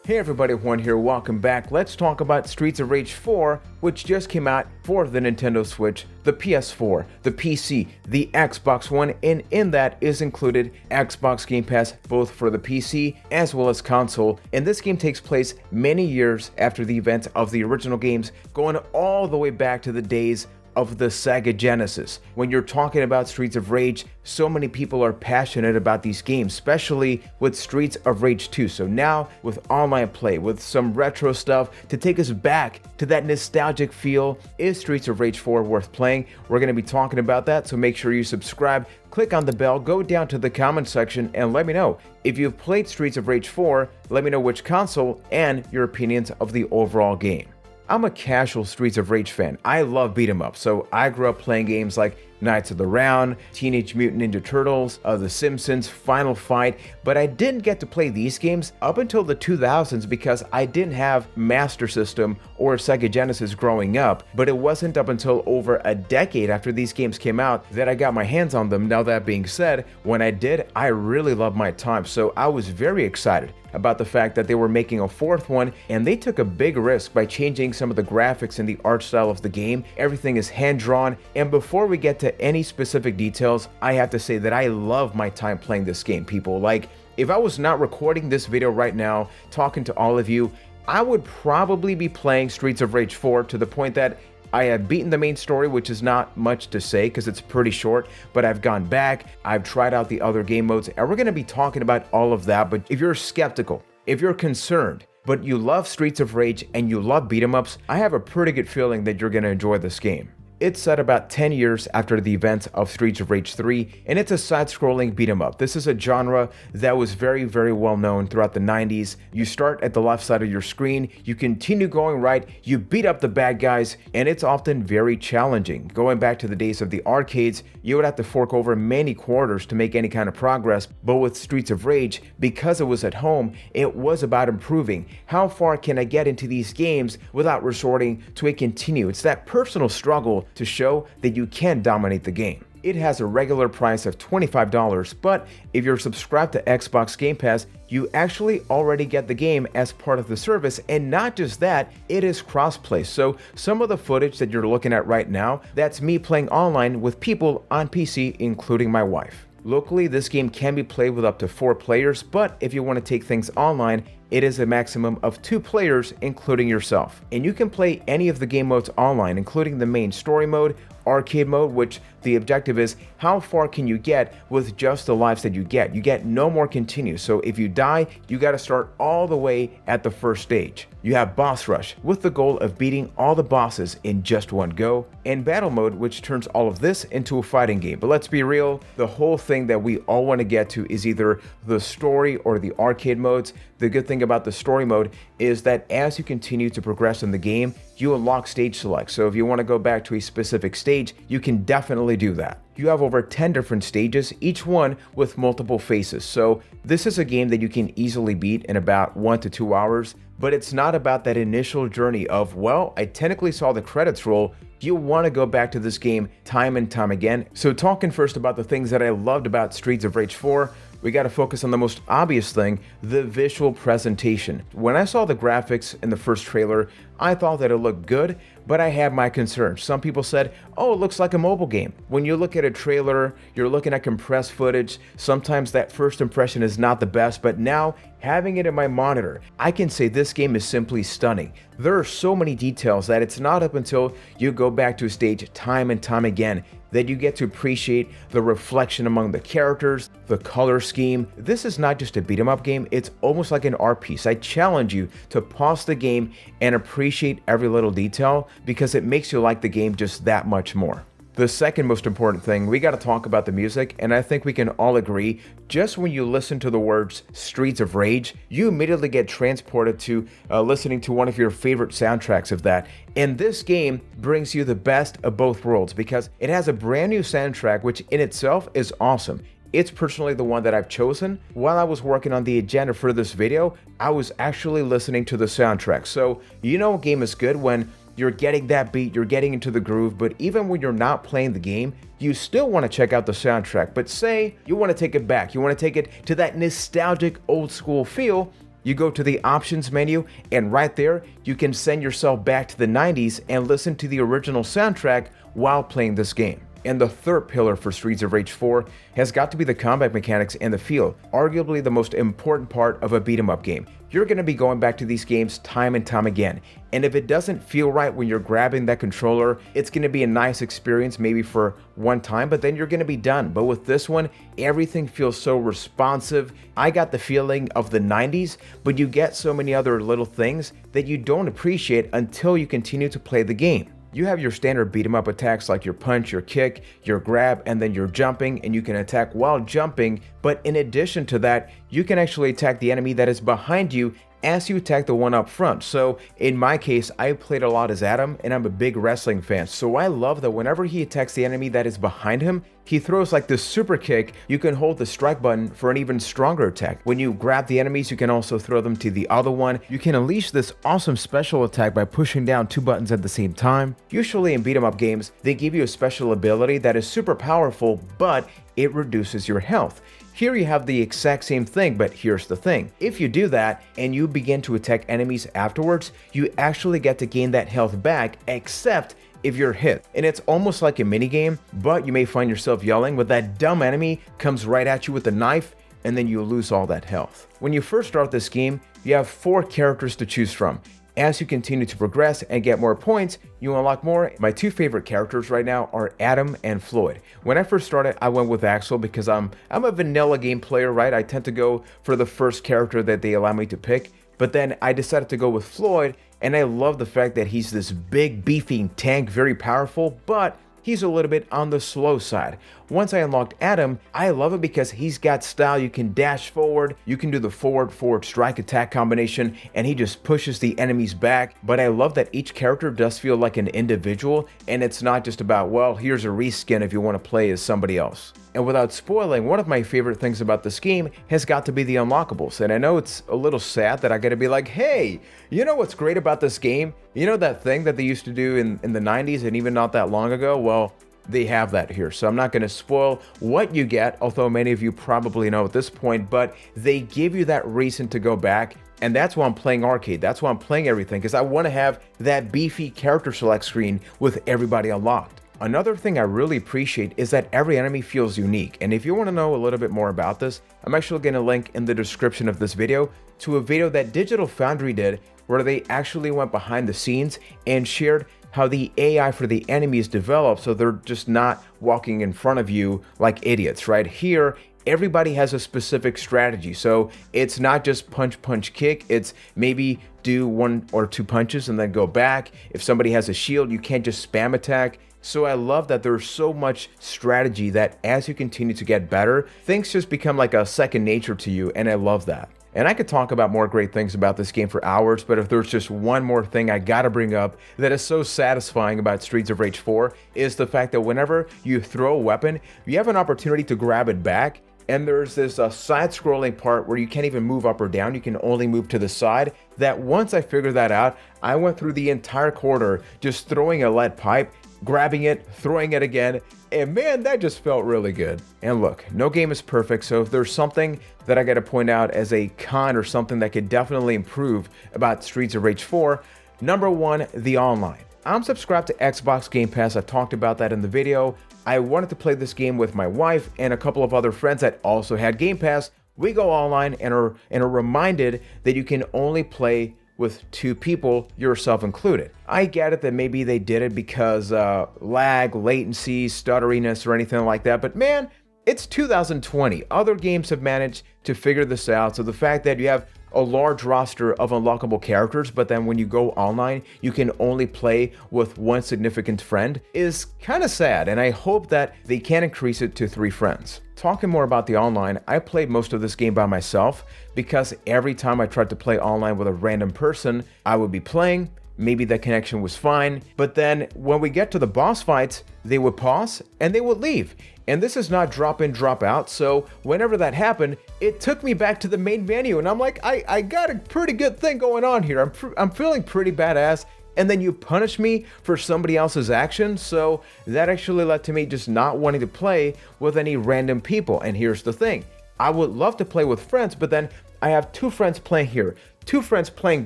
Hey everybody, Juan here, welcome back. Let's talk about Streets of Rage 4, which just came out for the Nintendo Switch, the PS4, the PC, the Xbox One, and in that is included Xbox Game Pass both for the PC as well as console. And this game takes place many years after the events of the original games, going all the way back to the days of the Sega Genesis. When you're talking about Streets of Rage, so many people are passionate about these games, especially with Streets of Rage 2. So now with online play, with some retro stuff to take us back to that nostalgic feel, is Streets of Rage 4 worth playing? We're going to be talking about that, so make sure you subscribe, click on the bell, go down to the comment section and let me know. If you've played Streets of Rage 4, let me know which console and your opinions of the overall game. I'm a casual Streets of Rage fan. I love beat 'em up, so I grew up playing games like Knights of the Round, Teenage Mutant Ninja Turtles, The Simpsons, Final Fight, but I didn't get to play these games up until the 2000s because I didn't have Master System or Sega Genesis growing up, but it wasn't up until over a decade after these games came out that I got my hands on them. Now that being said, when I did, I really loved my time, so I was very excited about the fact that they were making a fourth one, and they took a big risk by changing some of the graphics and the art style of the game. Everything is hand-drawn, and before we get to any specific details, I have to say that I love my time playing this game, people. Like, if I was not recording this video right now, talking to all of you, I would probably be playing Streets of Rage 4 to the point that I have beaten the main story, which is not much to say because it's pretty short, but I've gone back, I've tried out the other game modes, and we're going to be talking about all of that. But if you're skeptical, if you're concerned, but you love Streets of Rage and you love beat 'em ups, I have a pretty good feeling that you're going to enjoy this game. It's set about 10 years after the events of Streets of Rage 3, and it's a side-scrolling beat-em-up. This is a genre that was very, very well known throughout the 90s. You start at the left side of your screen, you continue going right, you beat up the bad guys, and it's often very challenging. Going back to the days of the arcades, you would have to fork over many quarters to make any kind of progress, but with Streets of Rage, because it was at home, it was about improving. How far can I get into these games without resorting to a continue? It's that personal struggle to show that you can dominate the game. It has a regular price of $25, but if you're subscribed to Xbox Game Pass, you actually already get the game as part of the service, and not just that, it is crossplay. So some of the footage that you're looking at right now, that's me playing online with people on PC, including my wife. Locally, this game can be played with up to 4 players, but if you want to take things online, it is a maximum of 2 players, including yourself. And you can play any of the game modes online, including the main story mode, arcade mode, which the objective is how far can you get with just the lives that you get. You get no more continue, so if you die, you got to start all the way at the first stage. You have Boss Rush, with the goal of beating all the bosses in just one go, and Battle Mode, which turns all of this into a fighting game. But let's be real, the whole thing that we all want to get to is either the story or the arcade modes. The good thing about the story mode is that as you continue to progress in the game, you unlock stage select. So if you want to go back to a specific stage, you can definitely do that. You have over 10 different stages, each one with multiple phases. So this is a game that you can easily beat in about 1 to 2 hours, but it's not about that initial journey of, well, I technically saw the credits roll. You want to go back to this game time and time again. So talking first about the things that I loved about Streets of Rage 4, we got to focus on the most obvious thing, the visual presentation. When I saw the graphics in the first trailer, I thought that it looked good, but I had my concerns. Some people said, oh, it looks like a mobile game. When you look at a trailer, you're looking at compressed footage. Sometimes that first impression is not the best, but now having it in my monitor, I can say this game is simply stunning. There are so many details that it's not up until you go back to a stage time and time again that you get to appreciate the reflection among the characters, the color scheme. This is not just a beat 'em up game, it's almost like an art piece. I challenge you to pause the game and appreciate every little detail because it makes you like the game just that much more. The second most important thing, we got to talk about the music, and I think we can all agree, just when you listen to the words Streets of Rage, you immediately get transported to listening to one of your favorite soundtracks of that. And this game brings you the best of both worlds because it has a brand new soundtrack, which in itself is awesome. It's personally the one that I've chosen. While I was working on the agenda for this video, I was actually listening to the soundtrack. So you know a game is good when you're getting that beat, you're getting into the groove, but even when you're not playing the game, you still want to check out the soundtrack. But say you want to take it back, you want to take it to that nostalgic old school feel, you go to the options menu, and right there, you can send yourself back to the 90s and listen to the original soundtrack while playing this game. And the third pillar for Streets of Rage 4 has got to be the combat mechanics and the feel, arguably the most important part of a beat-em-up game. You're going to be going back to these games time and time again, and if it doesn't feel right when you're grabbing that controller, it's going to be a nice experience maybe for one time, but then you're going to be done. But with this one, everything feels so responsive. I got the feeling of the 90s, but you get so many other little things that you don't appreciate until you continue to play the game. You have your standard beat 'em up attacks like your punch, your kick, your grab, and then your jumping, and you can attack while jumping, but in addition to that, you can actually attack the enemy that is behind you as you attack the one up front. So in my case, I played a lot as Adam, and I'm a big wrestling fan, so I love that whenever he attacks the enemy that is behind him, he throws like this super kick. You can hold the strike button for an even stronger attack. When you grab the enemies, you can also throw them to the other one. You can unleash this awesome special attack by pushing down two buttons at the same time. Usually in beat 'em up games, they give you a special ability that is super powerful, but it reduces your health. Here you have the exact same thing, but here's the thing. If you do that and you begin to attack enemies afterwards, you actually get to gain that health back, except if you're hit. And it's almost like a minigame, but you may find yourself yelling when that dumb enemy comes right at you with a knife, and then you lose all that health. When you first start this game, you have 4 characters to choose from. As you continue to progress and get more points, you unlock more. My 2 favorite characters right now are Adam and Floyd. When I first started, I went with Axel because I'm a vanilla game player, right? I tend to go for the first character that they allow me to pick. But then I decided to go with Floyd, and I love the fact that he's this big, beefy tank, very powerful, but he's a little bit on the slow side. Once I unlocked Adam, I love it because he's got style. You can dash forward, you can do the forward strike attack combination, and he just pushes the enemies back. But I love that each character does feel like an individual, and it's not just about, well, here's a reskin if you want to play as somebody else. And without spoiling, one of my favorite things about this game has got to be the unlockables. And I know it's a little sad that I gotta be like, hey, you know what's great about this game? You know that thing that they used to do in the 90s and even not that long ago? Well, they have that here. So I'm not gonna spoil what you get, although many of you probably know at this point, but they give you that reason to go back. And that's why I'm playing arcade. That's why I'm playing everything, because I wanna have that beefy character select screen with everybody unlocked. Another thing I really appreciate is that every enemy feels unique, and if you want to know a little bit more about this, I'm actually going to link in the description of this video to a video that DigitalFoundry did where they actually went behind the scenes and shared how the AI for the enemies developed so they're just not walking in front of you like idiots, right? Here, everybody has a specific strategy, so it's not just punch, punch, kick, it's maybe do 1 or 2 punches and then go back. If somebody has a shield, you can't just spam attack. So I love that there's so much strategy that as you continue to get better, things just become like a second nature to you, and I love that. And I could talk about more great things about this game for hours, but if there's just one more thing I gotta bring up that is so satisfying about Streets of Rage 4 is the fact that whenever you throw a weapon, you have an opportunity to grab it back, and there's this side-scrolling part where you can't even move up or down, you can only move to the side. That once I figured that out, I went through the entire quarter just throwing a lead pipe, grabbing it, throwing it again, and man, that just felt really good. And look, no game is perfect, so if there's something that I gotta point out as a con or something that could definitely improve about Streets of Rage 4, number 1, the online. I'm subscribed to Xbox Game Pass, I talked about that in the video. I wanted to play this game with my wife and a couple of other friends that also had Game Pass. We go online and are reminded that you can only play with 2 people, yourself included. I get it that maybe they did it because lag, latency, stutteriness, or anything like that, but man, it's 2020. Other games have managed to figure this out, so the fact that you have a large roster of unlockable characters, but then when you go online, you can only play with 1 significant friend is kind of sad, and I hope that they can increase it to 3 friends. Talking more about the online, I played most of this game by myself because every time I tried to play online with a random person, I would be playing, maybe the connection was fine, but then when we get to the boss fights, they would pause and they would leave. And this is not drop in, drop out, so whenever that happened, it took me back to the main menu, and I'm like, I got a pretty good thing going on here. I'm feeling pretty badass, and then you punish me for somebody else's action, so that actually led to me just not wanting to play with any random people. And here's the thing. I would love to play with friends, but then I have 2 friends playing here, 2 friends playing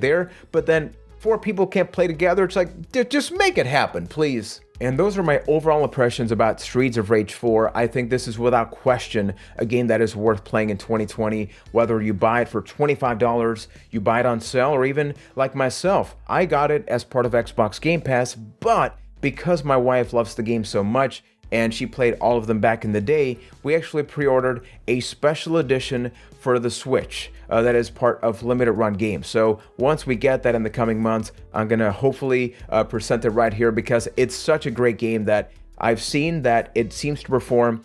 there, but then 4 people can't play together. It's like, just make it happen, please. And those are my overall impressions about Streets of Rage 4. I think this is without question a game that is worth playing in 2020, whether you buy it for $25, you buy it on sale, or even like myself, I got it as part of Xbox Game Pass, but because my wife loves the game so much, and she played all of them back in the day, we actually pre-ordered a special edition for the Switch that is part of limited run games. So once we get that in the coming months, I'm gonna hopefully present it right here, because it's such a great game that I've seen that it seems to perform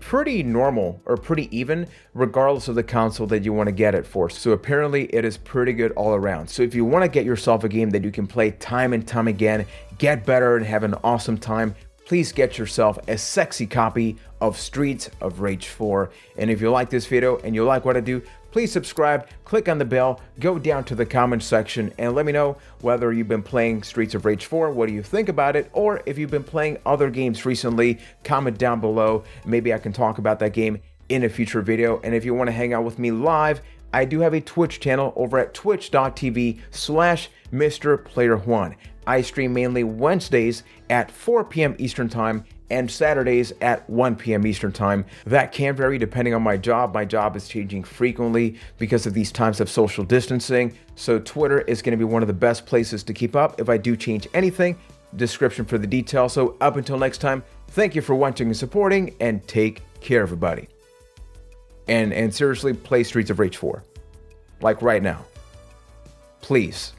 pretty normal or pretty even regardless of the console that you want to get it for. So apparently it is pretty good all around. So if you want to get yourself a game that you can play time and time again, get better and have an awesome time, please get yourself a sexy copy of Streets of Rage 4. And if you like this video and you like what I do, please subscribe, click on the bell, go down to the comment section and let me know whether you've been playing Streets of Rage 4, what do you think about it, or if you've been playing other games recently, comment down below. Maybe I can talk about that game in a future video. And if you want to hang out with me live, I do have a Twitch channel over at twitch.tv/MrPlayerJuan. I stream mainly Wednesdays at 4 p.m. Eastern Time and Saturdays at 1 p.m. Eastern Time. That can vary depending on my job. My job is changing frequently because of these times of social distancing. So Twitter is going to be one of the best places to keep up if I do change anything. Description for the details. So up until next time, thank you for watching and supporting, and take care, everybody. And seriously, play Streets of Rage 4. Like right now. Please.